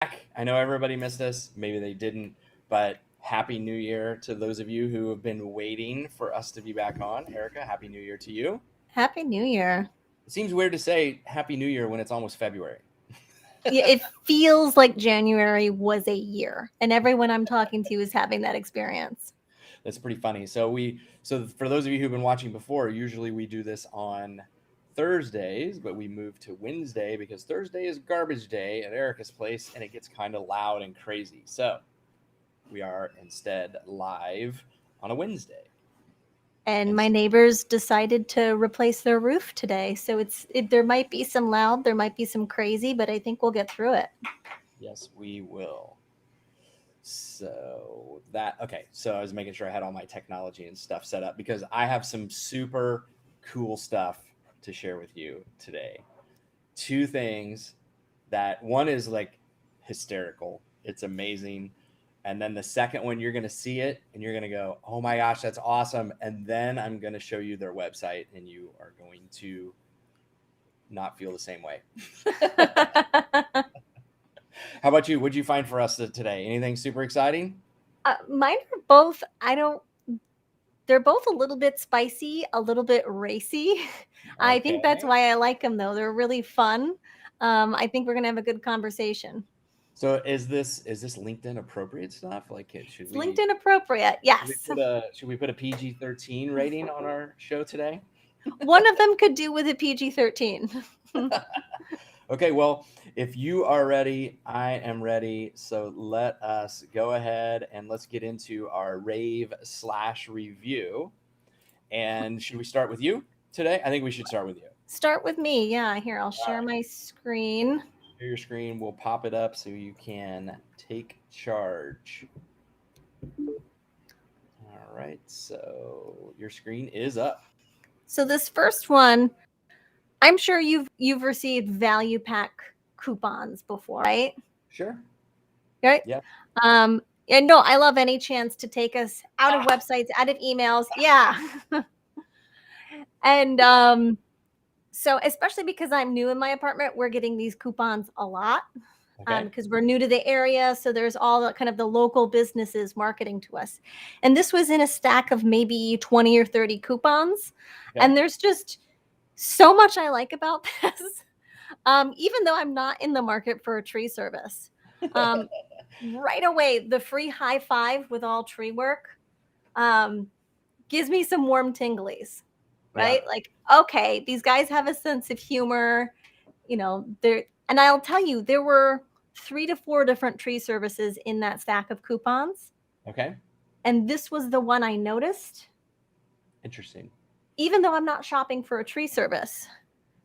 I know everybody missed us. Maybe they didn't, but Happy New Year to those of you who have been waiting for us to be back on. Erica, Happy New Year to you. Happy New Year. It seems weird to say Happy New Year when it's almost February. Yeah, it feels like January was a year, and everyone I'm talking to is having that experience. That's pretty funny. So for those of you who've been watching before, usually we do this on Thursdays, but we moved to Wednesday because Thursday is garbage day at Erica's place and it gets kind of loud and crazy. So we are instead live on a Wednesday. And And my so, neighbors decided to replace their roof today, so there might be some loud, there might be some crazy, but I think we'll get through it. yes, we will. So I was making sure I had all my technology and stuff set up because I have some super cool stuff to share with you today. Two things that one is like hysterical. It's amazing. And then the second one, you're going to see it and you're going to go, oh my gosh, that's awesome. And then I'm going to show you their website and you are going to not feel the same way. How about you? What'd you find for us today? Anything super exciting? Mine are both, they're both a little bit spicy, a little bit racy. I think that's Okay. why I like them, though. They're really fun. I think we're going to have a good conversation. So is this LinkedIn appropriate stuff? Like, should It's we LinkedIn appropriate. Yes. should we put a PG-13 rating on our show today? One of them could do with a PG-13. Okay, well, if you are ready, I am ready. So let us go ahead and let's get into our rave/review. And should we start with you today? I think we should start with you. Start with me. Yeah, here, I'll All share right. my screen. Share your screen. We'll pop it up so you can take charge. All right. So your screen is up. So this first one, I'm sure you've received value pack coupons before, right? Sure. Right? Yeah. Um, and no, I love any chance to take us out of websites, out of emails. Yeah. And so especially because I'm new in my apartment, we're getting these coupons a lot. Okay. Because we're new to the area, so there's all the kind of the local businesses marketing to us. And this was in a stack of maybe 20 or 30 coupons. Okay. And there's just so much I like about this. Even though I'm not in the market for a tree service. Um, right away, the free high five with all tree work um, gives me some warm tinglies, Yeah. right? Like, okay, these guys have a sense of humor. And I'll tell you, there were 3 to 4 different tree services in that stack of coupons. Okay. And this was the one I noticed, Interesting. even though I'm not shopping for a tree service.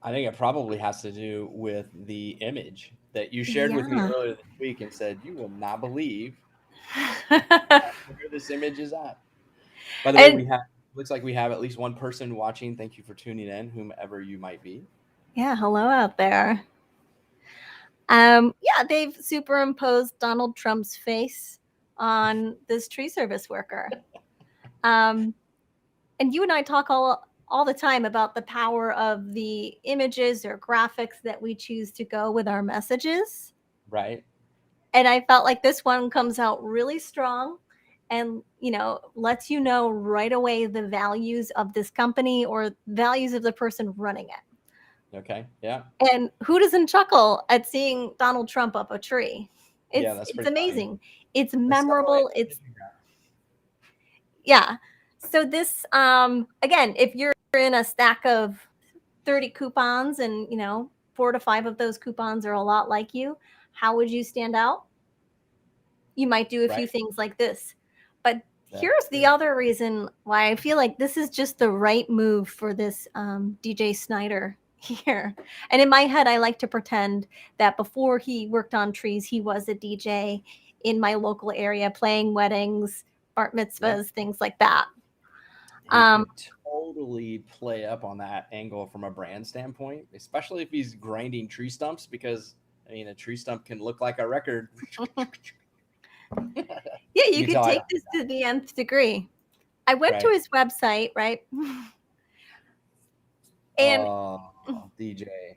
I think it probably has to do with the image that you shared with me Yeah. earlier this week and said you will not believe where this image is at. By the way, And looks like we have at least one person watching. Thank you for tuning in, whomever you might be. yeah, hello out there. Yeah, they've superimposed Donald Trump's face on this tree service worker. Um, and you and I talk all the time about the power of the images or graphics that we choose to go with our messages. Right. And I felt like this one comes out really strong and lets you know right away the values of this company or values of the person running it. Okay. Yeah. And who doesn't chuckle at seeing Donald Trump up a tree? Yeah, It's that's it's pretty funny. amazing. It's It's definitely memorable. It's yeah. So this again, if you're in a stack of 30 coupons and 4 to 5 of those coupons are a lot like you, how would you stand out? You might do a few right. things like this. But That's here's the true. other reason why I feel like this is just the right move for this DJ Snyder here. And in my head, I like to pretend that before he worked on trees, he was a DJ in my local area playing weddings, bar Yeah. mitzvahs, things like that. He Um, could totally play up on that angle from a brand standpoint, especially if he's grinding tree stumps, because I mean, a tree stump can look like a record. yeah, you You can could tell I take don't do this to the nth degree. I went that. to Right. his website, right? And Oh, DJ.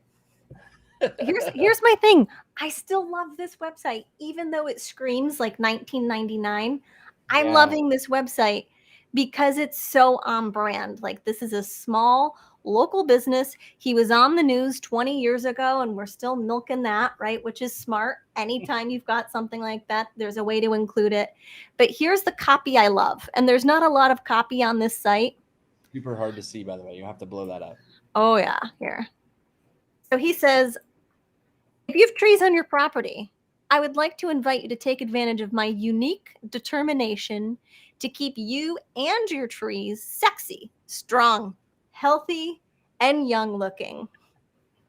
here's my thing. I still love this website, even though it screams like 1999. I'm Yeah. loving this website because it's so on brand. Like, this is a small local business. He was on the news 20 years ago, and we're still milking that, right? Which is smart. Anytime you've got something like that, there's a way to include it. But here's the copy I love. And there's not a lot of copy on this site. Super hard to see, by the way. You have to blow that up. Oh, yeah. Here. So he says, if you have trees on your property, I would like to invite you to take advantage of my unique determination to keep you and your trees sexy, strong, healthy, and young looking.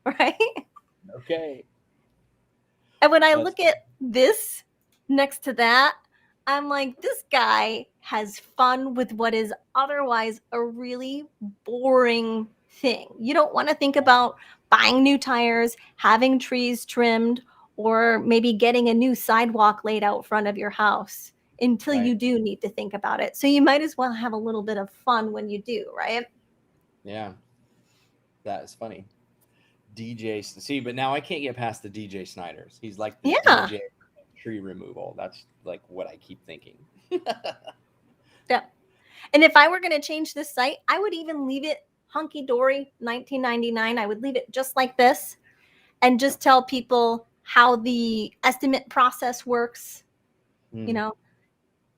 Right? Okay. And when I That's look at this next to that, I'm like, this guy has fun with what is otherwise a really boring thing. You don't want to think about buying new tires, having trees trimmed, or maybe getting a new sidewalk laid out front of your house until right. you do need to think about it. So you might as well have a little bit of fun when you do, right? Yeah. That is funny. DJ. See, but now I can't get past the DJ Snyders. He's like the Yeah. DJ tree removal. That's like what I keep thinking. Yeah. And if I were going to change this site, I would even leave it hunky dory 1999. I would leave it just like this and just tell people how the estimate process works. You know,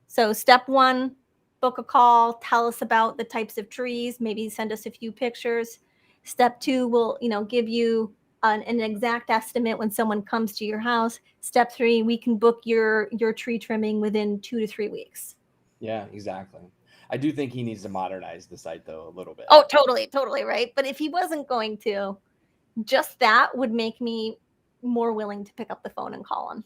so step one, book a call, tell us about the types of trees, maybe send us a few pictures. Step two will, give you an exact estimate when someone comes to your house. Step three, we can book your tree trimming within 2 to 3 weeks. Yeah, exactly. I do think he needs to modernize the site though a little bit. Oh, totally, right? But if he wasn't going to, just that would make me more willing to pick up the phone and call him.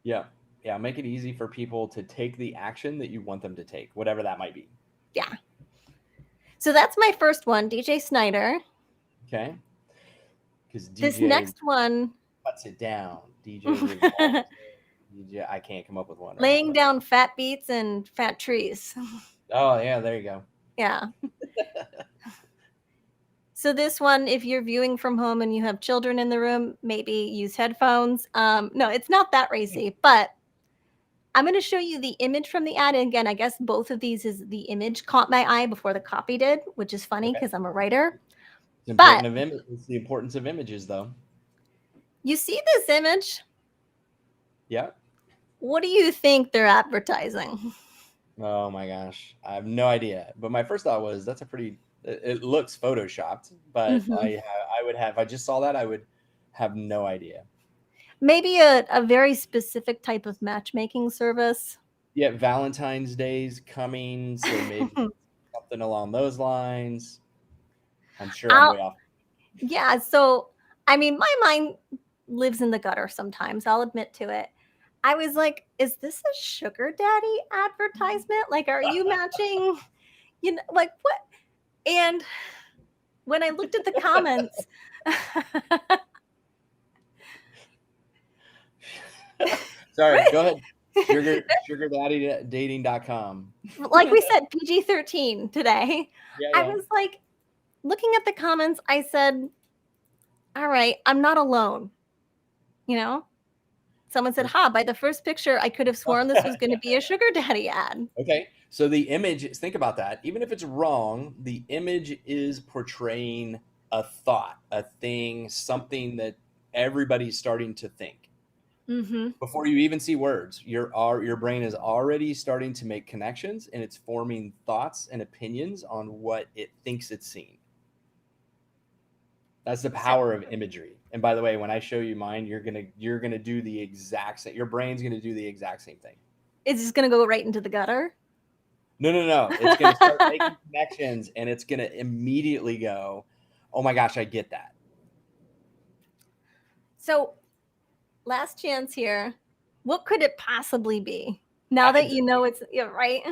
Yeah. Yeah, make it easy for people to take the action that you want them to take, whatever that might be. Yeah. So that's my first one, DJ Snyder. Okay. Because This DJ next one, cuts it down. DJ revolves. DJ, I can't come up with one. Right laying now. down fat beats and fat trees. Oh yeah, there you go. Yeah. So this one, if you're viewing from home and you have children in the room, maybe use headphones. No, it's not that racy, but I'm going to show you the image from the ad. And again, I guess both of these is the image caught my eye before the copy did, which is funny because I'm a writer. It's But important it's the importance of images, though. you see this image? Yeah. What do you think they're advertising? Oh my gosh, I have no idea. But my first thought was that's a pretty. It looks photoshopped, but I would have. If I just saw that, I would have no idea. Maybe a very specific type of matchmaking service. Yeah, Valentine's Day's coming, so maybe something along those lines. I'm sure I'm way off. Yeah, so I mean, my mind lives in the gutter sometimes. I'll admit to it. I was like, is this a sugar daddy advertisement? Like, are you matching? Like what? And when I looked at the comments, Sorry, go ahead. Sugardaddydating.com. like we said, PG-13 today. Yeah, I was like, looking at the comments, I said, all right, I'm not alone. Someone said, by the first picture, I could have sworn this was going to be a sugar daddy ad. Okay. So the image, think about that. Even if it's wrong, the image is portraying a thought, a thing, something that everybody's starting to think. Before you even see words, your brain is already starting to make connections, and it's forming thoughts and opinions on what it thinks it's seeing. That's the power of imagery. And by the way, when I show you mine, you're gonna do the exact same. Your brain's gonna do the exact same thing. It's just gonna go right into the gutter. No. It's gonna start making connections, and it's gonna immediately go, "Oh my gosh, I get that." So, last chance here. What could it possibly be? Now that you know it's right.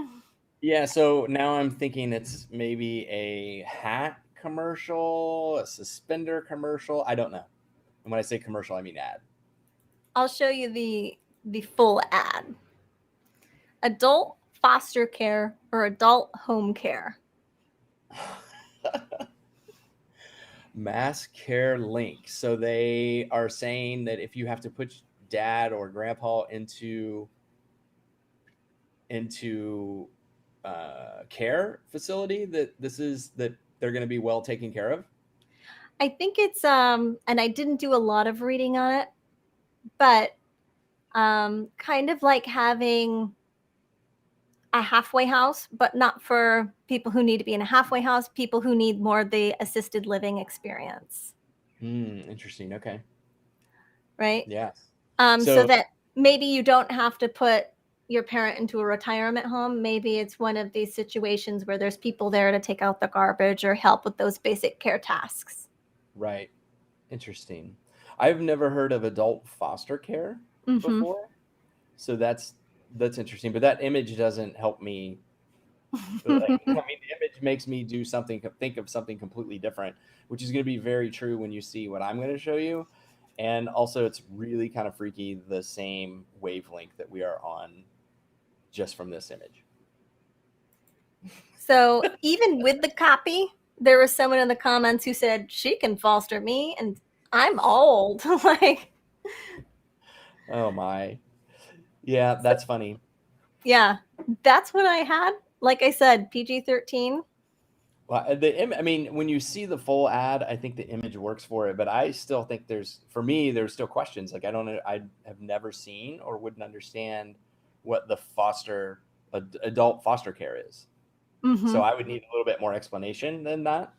Yeah. So now I'm thinking it's maybe a hat commercial, a suspender commercial. I don't know. And when I say commercial, I mean ad. I'll show you the full ad. Adult foster care or adult home care. Mass Care Link. So they are saying that if you have to put dad or grandpa into care facility that they're going to be well taken care of? I think it's and I didn't do a lot of reading on it, but kind of like having a halfway house, but not for people who need to be in a halfway house, people who need more of the assisted living experience. Interesting. Okay. Right? Yes. So So that maybe you don't have to put your parent into a retirement home. Maybe it's one of these situations where there's people there to take out the garbage or help with those basic care tasks. right. Interesting. I've never heard of adult foster care Mm-hmm. before. So that's interesting, but that image doesn't help me. Like, I mean, the image makes me think of something completely different, which is going to be very true when you see what I'm going to show you. And also, it's really kind of freaky, the same wavelength that we are on just from this image. So even with the copy, there was someone in the comments who said she can foster me and I'm old. Like, Oh my. Yeah, so, that's funny. yeah, that's what I had. Like I said, PG-13. Well, I mean, when you see the full ad, I think the image works for it, but I still think for me, there's still questions. Like, I don't know, I have never seen or wouldn't understand what the adult foster care is. Mm-hmm. So I would need a little bit more explanation than that.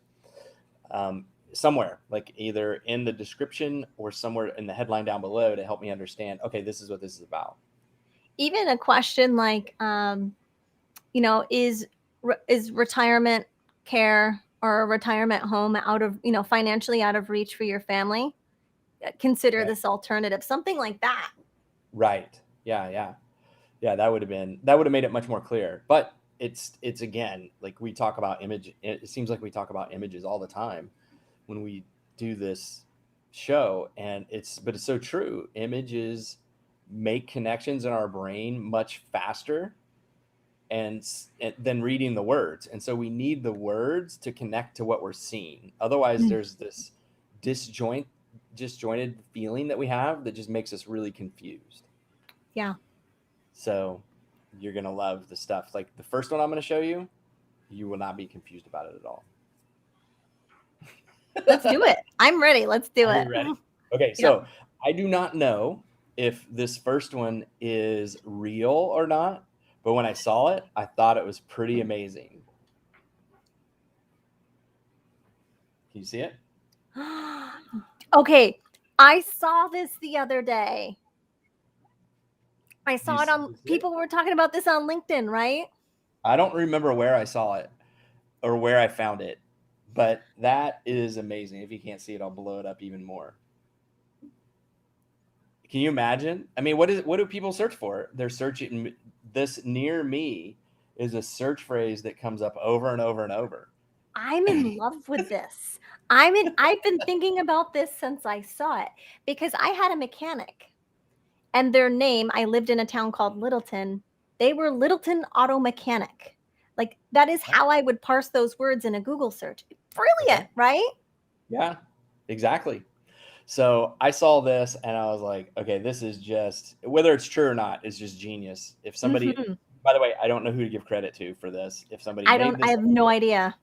Somewhere, like either in the description or somewhere in the headline down below to help me understand, okay, this is what this is about. Even a question like, is retirement care or a retirement home out of, financially out of reach for your family? Consider Okay. this alternative, something like that. Right. Yeah, yeah. Yeah, that would have made it much more clear. But it's again, like we talk about image, it seems like we talk about images all the time when we do this show, and it's so true. Images make connections in our brain much faster and than reading the words. And so we need the words to connect to what we're seeing. Otherwise Mm. there's this disjointed feeling that we have that just makes us really confused. Yeah. So you're going to love the stuff. Like the first one I'm going to show you, you will not be confused about it at all. Let's do it. I'm ready. Let's do Are it. you ready? Okay, Yep. so I do not know if this first one is real or not, but when I saw it, I thought it was pretty amazing. Can you see it? Okay. I saw this the other day. I Do you, saw it do on you see it? people were talking about this on LinkedIn, right? I don't remember where I saw it or where I found it, but that is amazing. If you can't see it, I'll blow it up even more. Can you imagine? I mean, what do people search for? They're searching this near me is a search phrase that comes up over and over and over. I'm in love with this. I've been thinking about this since I saw it because I had a mechanic and their name, I lived in a town called Littleton. They were Littleton Auto Mechanic. Like that is how I would parse those words in a Google search. Brilliant, Okay. right? Yeah, exactly. So I saw this and I was like, okay, this is just, whether it's true or not, it's just genius. If somebody, Mm-hmm. by the way, I don't know who to give credit to for this. If somebody made I this, have no idea.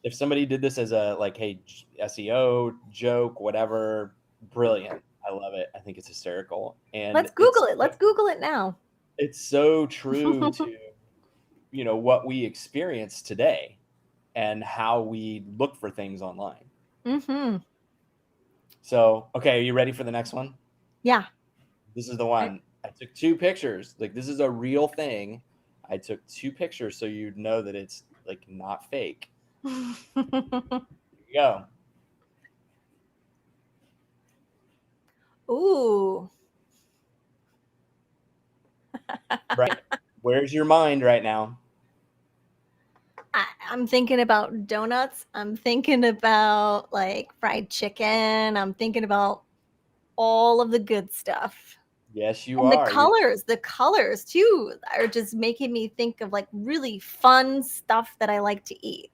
if somebody did this as a like, hey, SEO joke, whatever, brilliant. I love it. I think it's hysterical. And Let's Google it. Let's Google it now. it's so true to, what we experience today and how we look for things online. Mm-hmm. So, okay, are you ready for the next one? Yeah. This is the one. I took two pictures. Like this is a real thing. I took two pictures so you'd know that it's like not fake. Here we go. Ooh. Right. Where's your mind right now? I'm thinking about donuts. I'm thinking about like fried chicken. I'm thinking about all of the good stuff. Yes, you And are. the colors too are just making me think of like really fun stuff that I like to eat.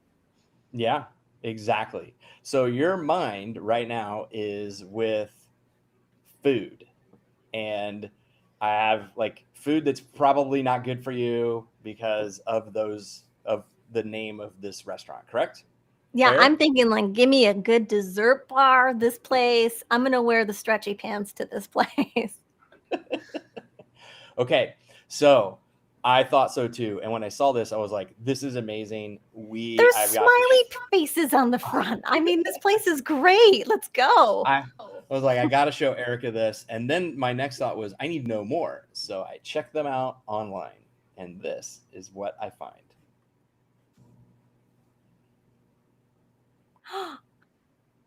Yeah, exactly. So your mind right now is with food and I have like food that's probably not good for you because of the name of this restaurant, correct? Yeah, Fair? I'm thinking like, give me a good dessert bar, this place. I'm gonna wear the stretchy pants to this place. Okay, so I thought so too, and when I saw this, I was like, "This is amazing." There's I've got to. smiley faces on the front. I mean, this place is great. Let's go. I was like, I got to show Erica this, and then my next thought was, I need to know more. So I checked them out online, and this is what I find.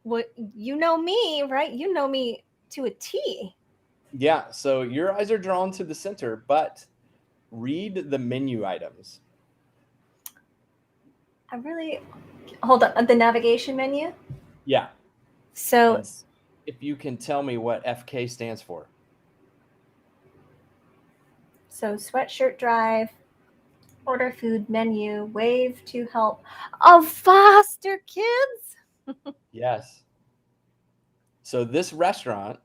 What, you know me, right? You know me to a T. Yeah, so your eyes are drawn to the center, but read the menu items. I really hold on the navigation menu. Yeah, So and if you can tell me what FK stands for. sweatshirt drive, order food menu, wave to help. Oh, foster kids. Yes. So this restaurant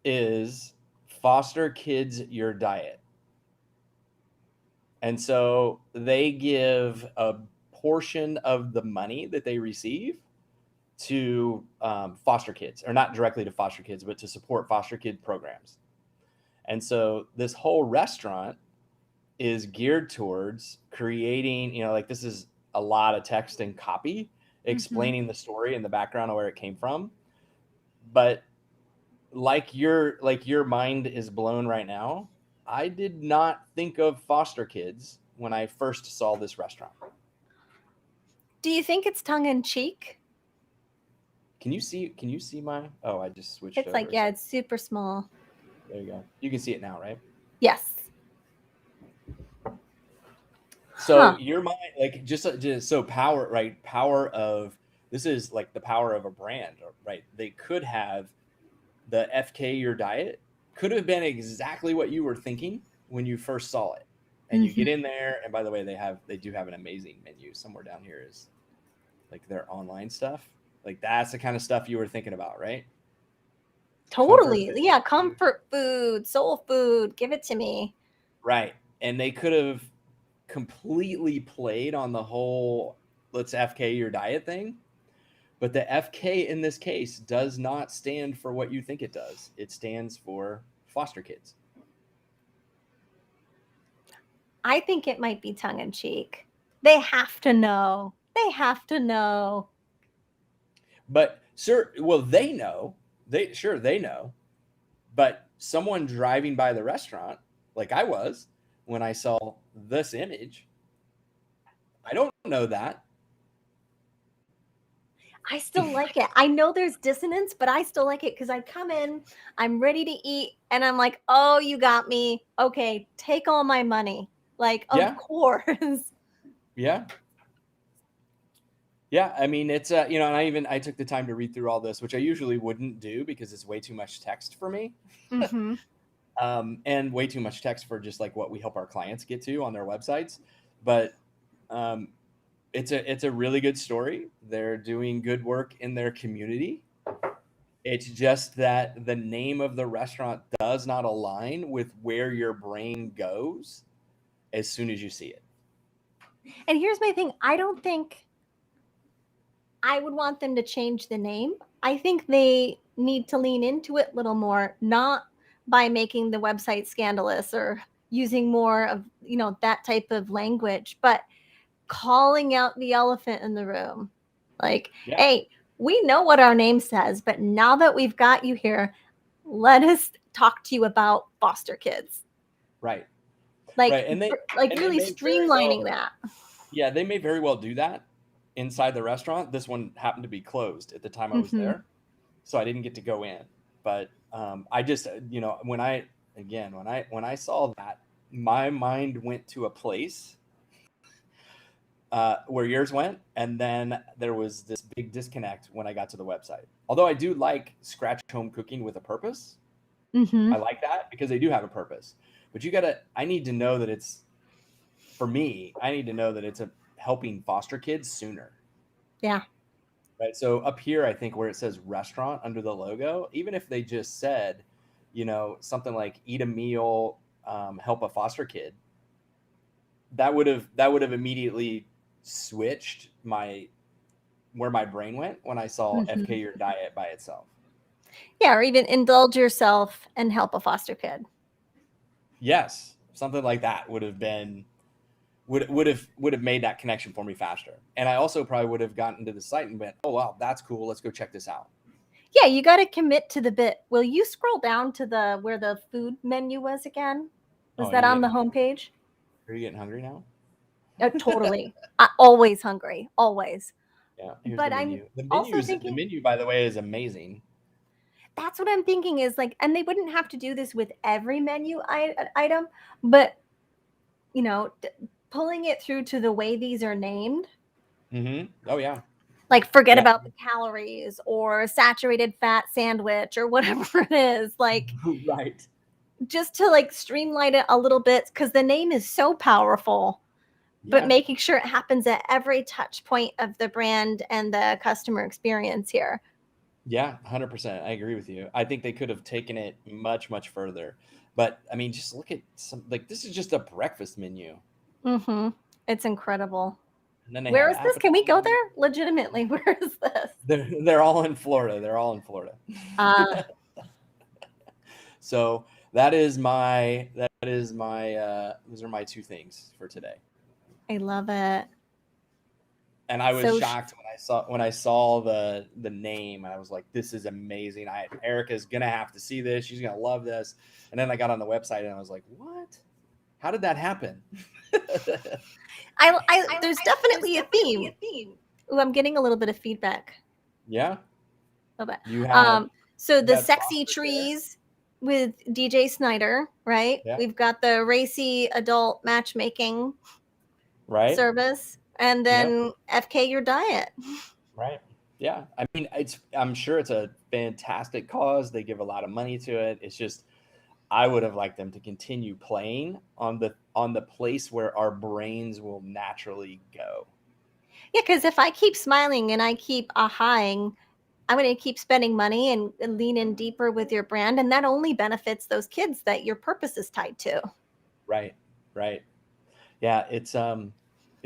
is Foster Kids Your Diet. And so they give a portion of the money that they receive to foster kids, or not directly to foster kids, but to support foster kid programs. And so this whole restaurant is geared towards creating, like this is a lot of text and copy explaining the story and the background of where it came from. But like your mind is blown right now, I did not think of foster kids when I first saw this restaurant. Do you think it's tongue in cheek? Can you see my, oh, I just switched It's over. like, yeah, it's super small. There you go. You can see it now, right? Yes. So your mind, like just so power, right? Power of, this is like the power of a brand, right? They could have the FK Your Diet could have been exactly what you were thinking when you first saw it. And you get in there, and by the way, they do have an amazing menu. Somewhere down here is like their online stuff. Like that's the kind of stuff you were thinking about, right? Totally. Comfort food. Yeah, comfort food, soul food, give it to me. Right. And they could have completely played on the whole let's FK your diet thing. But the FK in this case does not stand for what you think it does. It stands for foster kids. I think it might be tongue in cheek. They have to know. They have to know. But sir, well, they know. They know. But someone driving by the restaurant, like I was, when I saw this image, I don't know that. I still like it. I know there's dissonance, but I still like it because I come in, I'm ready to eat, and I'm like, oh, you got me. Okay, take all my money. Like, Yeah. of course. Yeah. Yeah, I mean it's and I took the time to read through all this, which I usually wouldn't do because it's way too much text for me. Mm-hmm. And way too much text for just like what we help our clients get to on their websites. But it's a really good story. They're doing good work in their community. It's just that the name of the restaurant does not align with where your brain goes as soon as you see it. And here's my thing. I don't think I would want them to change the name. I think they need to lean into it a little more, not by making the website scandalous or using more of, that type of language, but calling out the elephant in the room. Like, Yeah. hey, we know what our name says, but now that we've got you here, let us talk to you about foster kids. Right. Like, right. And really streamlining that. Yeah, they may very well do that inside the restaurant. This one happened to be closed at the time I was there, so I didn't get to go in. But I just, when I saw that, my mind went to a place where yours went, and then there was this big disconnect when I got to the website. Although I do like scratch home cooking with a purpose. I like that because they do have a purpose. But I need to know that it's, for me, I need to know that it's helping foster kids sooner. Yeah. Right. So up here, I think where it says restaurant under the logo, even if they just said something like eat a meal, help a foster kid, that would have immediately switched where my brain went when I saw FK Mhm. your diet by itself. Yeah, or even indulge yourself and help a foster kid. Yes, something like that would have made that connection for me faster. And I also probably would have gotten to the site and went, oh wow, that's cool. Let's go check this out. Yeah, you got to commit to the bit. Will you scroll down to where the food menu was again? Oh, Was are that you on the getting homepage? are you getting hungry now? Totally. Always hungry, always. Yeah, here's the But I'm menu. The also menus the thinking menu, by the way, is amazing. that's what I'm thinking is like, and they wouldn't have to do this with every menu item, but pulling it through to the way these are named, Oh yeah. like forget Yeah. about the calories or saturated fat sandwich or whatever it is, like Right. just to like streamline it a little bit because the name is so powerful, but Yeah. making sure it happens at every touch point of the brand and the customer experience here. Yeah, 100%. I agree with you. I think they could have taken it much, much further. But I mean, just look at this is just a breakfast menu. Mm-hmm. It's incredible. And then they Where have is this? Can we go appetizers. there? Legitimately, where is this? They're all in Florida. They're all in Florida. Uh, So that is my those are my two things for today. I love it. And I was So, shocked when I saw the name, and I was like, this is amazing. Erica's gonna have to see this. She's gonna love this. And then I got on the website and I was like, what? How did that happen? there's definitely a theme. Ooh, I'm getting a little bit of feedback. Yeah, A little bit. you had So you the had sexy Foster there. trees with DJ Snyder, right? Yeah, We've got the racy adult matchmaking right. service, and Yep. then FK Your Diet. Right. Yeah. I mean, I'm sure it's a fantastic cause. They give a lot of money to it. It's just I would have liked them to continue playing on the place where our brains will naturally go. Yeah, because if I keep smiling and I keep ahaing, I'm going to keep spending money and lean in deeper with your brand, and that only benefits those kids that your purpose is tied to. Right. Right. Yeah, it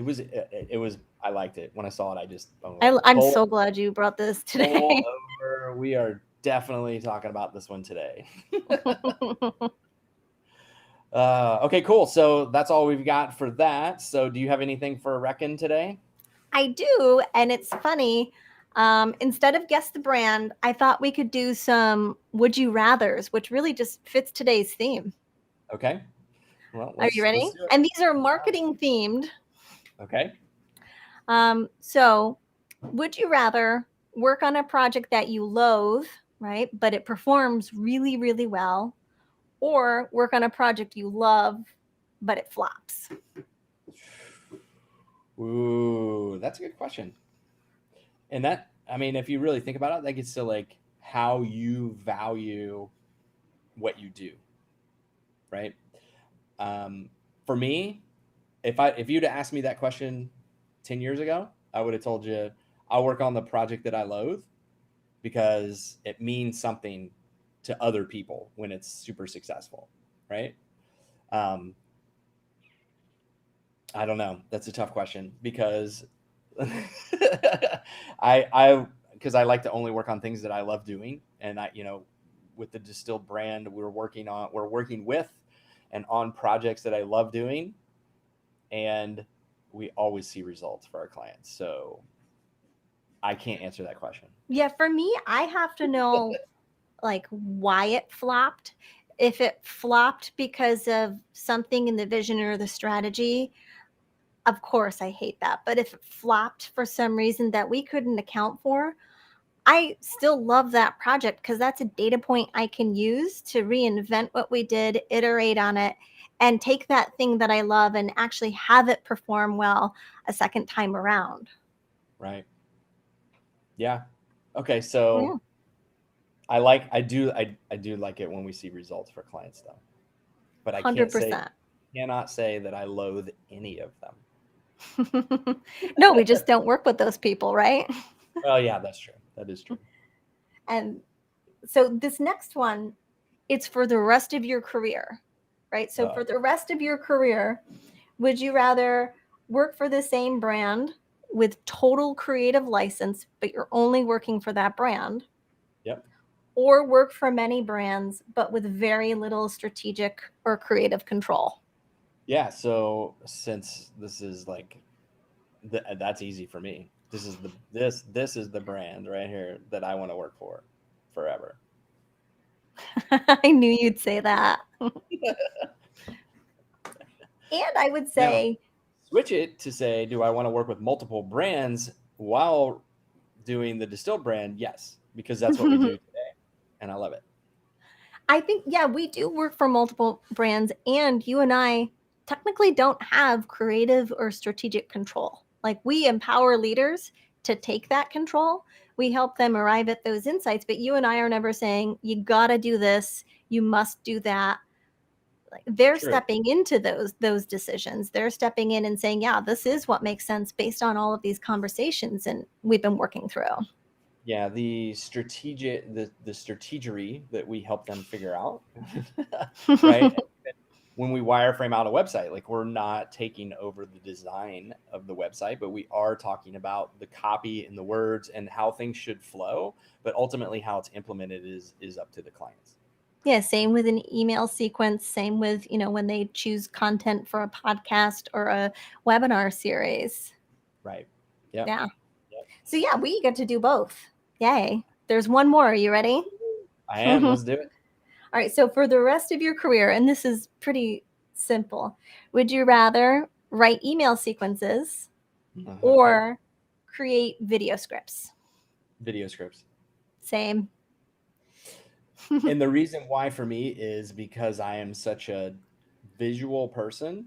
was I liked it. When I saw it, I'm like, I'm bowl so glad you brought this bowl today. over. We are definitely talking about this one today. Okay, cool. So that's all we've got for that. So do you have anything for Reckon today? I do, and it's funny. Instead of guess the brand, I thought we could do some would you rather's, which really just fits today's theme. Okay. Well, Are you let's ready? do it. And these are marketing themed. Okay. So, would you rather work on a project that you loathe, right, but it performs really, really well, or work on a project you love, but it flops? Ooh, that's a good question. And I mean, if you really think about it, that gets to like how you value what you do, right? Um, for me, if you'd asked me that question 10 years ago, I would have told you I'll work on the project that I loathe because it means something to other people when it's super successful, right? Um, I don't know. That's a tough question because I because I like to only work on things that I love doing, and with the distilled brand, we're working with and on projects that I love doing, and we always see results for our clients. So I can't answer that question. Yeah, for me, I have to know like why it flopped. If it flopped because of something in the vision or the strategy, of course I hate that. But if it flopped for some reason that we couldn't account for, I still love that project because that's a data point I can use to reinvent what we did, iterate on it, and take that thing that I love and actually have it perform well a second time around. Right. Yeah. Okay. Yeah, So I do like it when we see results for clients though, but I 100%. cannot say that I loathe any of them. No, we just don't work with those people, right? Well, yeah, that's true. That is true. And so this next one, it's for the rest of your career, right? So for the rest of your career, would you rather work for the same brand with total creative license, but you're only working for that brand? Yep. Or work for many brands, but with very little strategic or creative control? Yeah. So since this is like, that's easy for me. This is the brand right here that I want to work for forever. I knew you'd say that. And I would Now, say, switch it to say, do I want to work with multiple brands while doing the distilled brand? Yes, because that's what we do today, and I love it. I think, yeah, we do work for multiple brands, and you and I technically don't have creative or strategic control. Like, we empower leaders to take that control. We help them arrive at those insights, but you and I are never saying, you got to do this, you must do that. Like, they're True. stepping into those decisions. They're stepping in and saying, yeah, this is what makes sense based on all of these conversations and we've been working through. Yeah, the strategery that we help them figure out, right? When we wireframe out a website, like, we're not taking over the design of the website, but we are talking about the copy and the words and how things should flow. But ultimately, how it's implemented is up to the clients. Yeah, same with an email sequence, same with, when they choose content for a podcast or a webinar series. Right. Yep. Yeah. Yep. So yeah, we get to do both. Yay. There's one more. Are you ready? I am. Let's do it. All right. So for the rest of your career, and this is pretty simple, would you rather write email sequences or create video scripts? Video scripts. Same. And the reason why for me is because I am such a visual person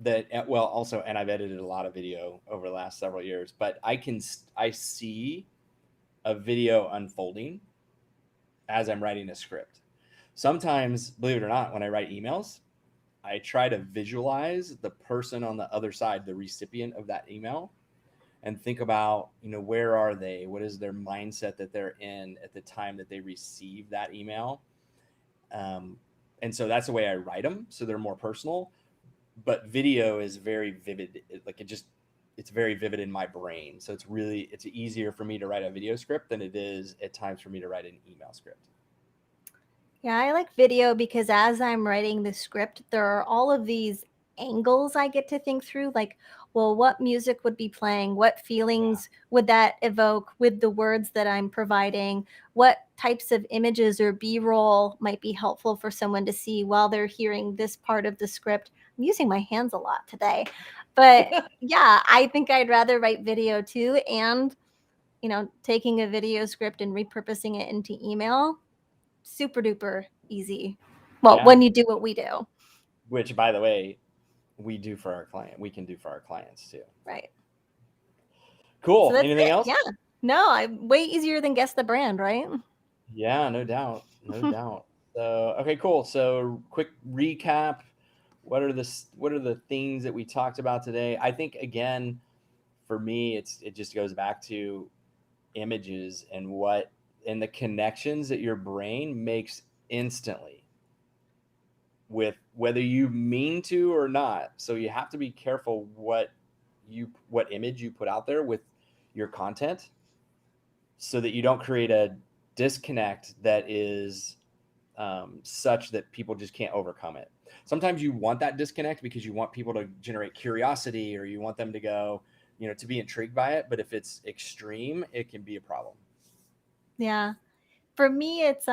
that, well, also, and I've edited a lot of video over the last several years, but I see a video unfolding as I'm writing a script. Sometimes, believe it or not, when I write emails, I try to visualize the person on the other side, the recipient of that email, and think about, where are they? What is their mindset that they're in at the time that they receive that email? And so that's the way I write them. So they're more personal, but video is very vivid. It's very vivid in my brain. So it's easier for me to write a video script than it is at times for me to write an email script. Yeah, I like video because as I'm writing the script, there are all of these angles I get to think through. Like, well, what music would be playing? What feelings would that evoke with the words that I'm providing? What types of images or B-roll might be helpful for someone to see while they're hearing this part of the script? I'm using my hands a lot today. But yeah, I think I'd rather write video too. And, taking a video script and repurposing it into email, super duper easy. Well, when you do what we do. Which, by the way, we do for our client. We can do for our clients too. Right. Cool. So that's Anything it. else? Yeah. No, I'm way easier than guess the brand, right? Yeah, no doubt. No doubt. So, okay, cool. So, quick recap. What are the things that we talked about today? I think, again, for me, it just goes back to images and the connections that your brain makes instantly with whether you mean to or not. So you have to be careful what image you put out there with your content, so that you don't create a disconnect that is such that people just can't overcome it. Sometimes you want that disconnect because you want people to generate curiosity, or you want them to go, to be intrigued by it. But if it's extreme, it can be a problem. Yeah. For me, it's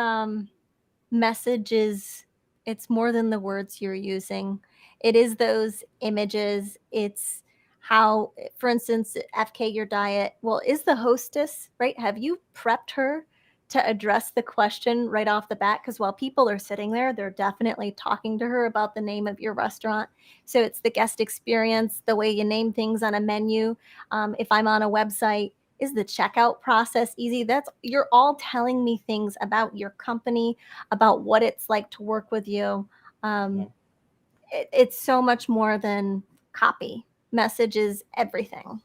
messages. It's more than the words you're using. It is those images. It's how, for instance, FK Your Diet. Well, is the hostess, right? Have you prepped her to address the question right off the bat? Because while people are sitting there, they're definitely talking to her about the name of your restaurant. So it's the guest experience, the way you name things on a menu. If I'm on a website, is the checkout process easy? You're all telling me things about your company, about what it's like to work with you. It's so much more than copy. Message is everything.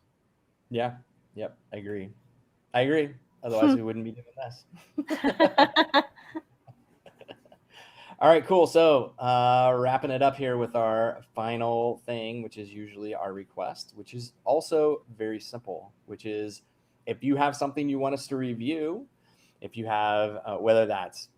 Yeah. Yep. I agree. Otherwise we wouldn't be doing this. All right, cool. So, wrapping it up here with our final thing, which is usually our request, which is also very simple, which is if you have something you want us to review, if you have, whether that's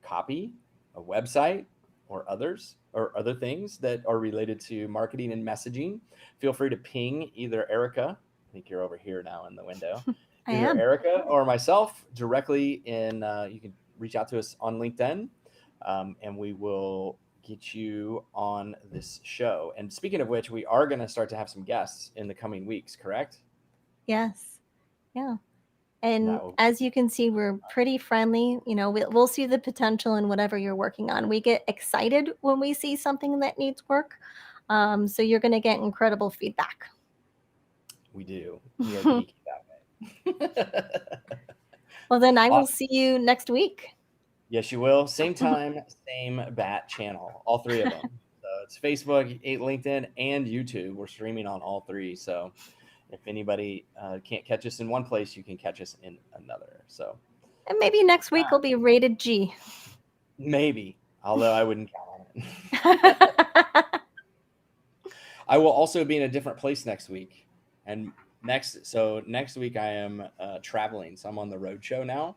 copy, a website, or others, or other things that are related to marketing and messaging, feel free to ping either Erica, I think you're over here now in the window, I either am. Erica or myself directly in, you can reach out to us on LinkedIn, and we will get you on this show. And speaking of which, we are going to start to have some guests in the coming weeks, correct? Yes. Yeah. And That will as you can see, we're pretty friendly. We'll see the potential in whatever you're working on. We get excited when we see something that needs work. So you're going to get incredible feedback. we do. We are geeky that way. Well, then I will Awesome. see you next week. Yes, you will. Same time, same bat channel, all three of them. So it's Facebook, LinkedIn, and YouTube. We're streaming on all three. So if anybody can't catch us in one place, you can catch us in another. So And maybe next week will be rated G. maybe, although I wouldn't count on it. I will also be in a different place next week. And next week I am traveling. So I'm on the road show now.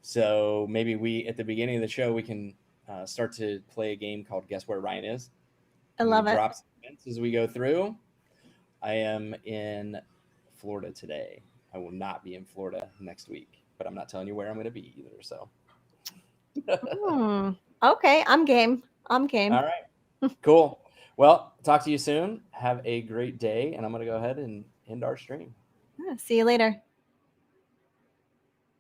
So maybe at the beginning of the show, we can start to play a game called Guess Where Ryan Is. I love it. Drop some hints as we go through. I am in Florida today. I will not be in Florida next week, but I'm not telling you where I'm going to be either. So. Okay, I'm game. All right. Cool. Well, talk to you soon. Have a great day. And I'm going to go ahead and end our stream. See you later.